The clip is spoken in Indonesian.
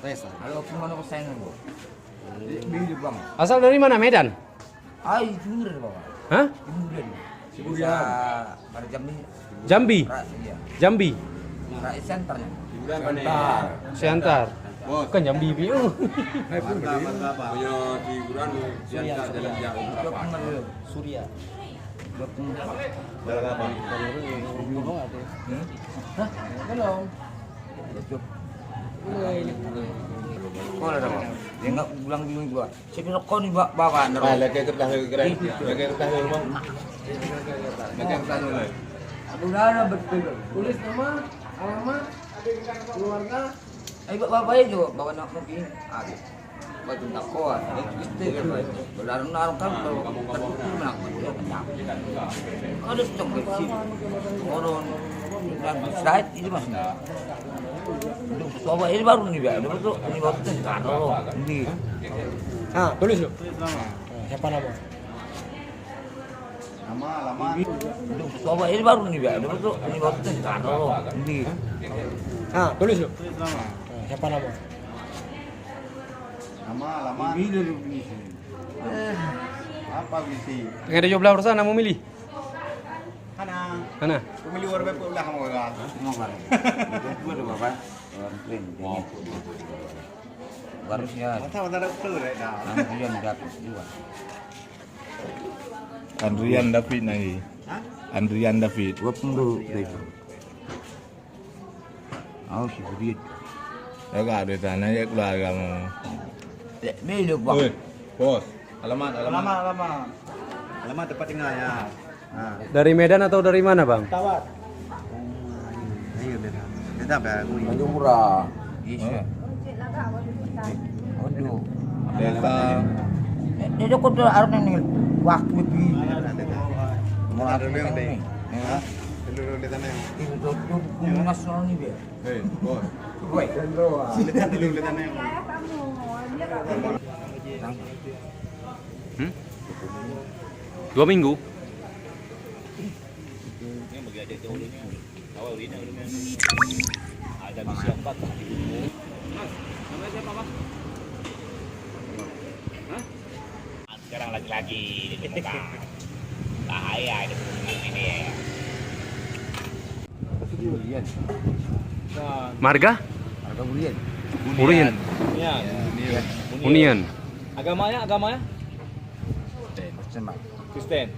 Kalau gimana persaingan bu? Beli bang. Asal dari mana, Medan? Ay, Timuran bapak. Hah? Timuran. Pada Jambi. Jambi? Iya. Jambi? Rais senternya. Siantar. Bukan Jambi, Biu. Punya hiburan Siantar jalan jauh. Surya. Jalan apa? Belum. Oh, ada bang. Dia nggak bilang juga. Saya bilang kau nih bapak. Lagi kertas keren. Lagi kertas bang. Lagi kertas dulu. Udah ada betul. Tulis nama, alamat, keluarga. Ayo bapak juga bawa nak mungkin. Ada. Batu takoan. Itu berlarung-larung kan kalau tertutup nak. Ada stok bersih. Orang dan slide ini masih. Coba ini baru nih, ada betul. Ini baru karo. Ini. Ah, tulis lu. Siapa nama? Nama, alamat. Coba ini baru nih, ada betul. Ini baru karo. Ini. Ah, tulis lu. Siapa nama? Nama, alamat. Ini ini. Apa visi? Yang ada jumlah urusan mau milih? Kana. Mana? Pemilih warga pulang kamu kan? Mau kan? Itu ada bapak. Keren. Harusnya Mata ada betul deh. Andrian dapat juga. Andrian David lagi. Andrian David. Gua pendu itu. Oh, si Budi. Ya gak ada tanah ya keluarga kamu. Melu bang. Oi, bos. Alamat, alamat. Alamat. Alamat tempat tinggalnya. Nah, Dari Medan atau dari mana, Bang? tawar. Ayo beda. Beda apa aku ini? Tanjung Murah. Iya. Aduh. Desa. Dia kok tuh arep ning waktu iki. Mau Ada arep yang ning. Ya. Dulu di sana. Itu tuh kumpul nasional nih, Be. Hei, bos. Woi, Lihat dulu di sana. Hmm? 2 minggu? Sekarang lagi-lagi ditemukan bahaya di ini. Bulian. Marga? Harga bulian. Urian. Unian. Agamanya? Senang. Kristen.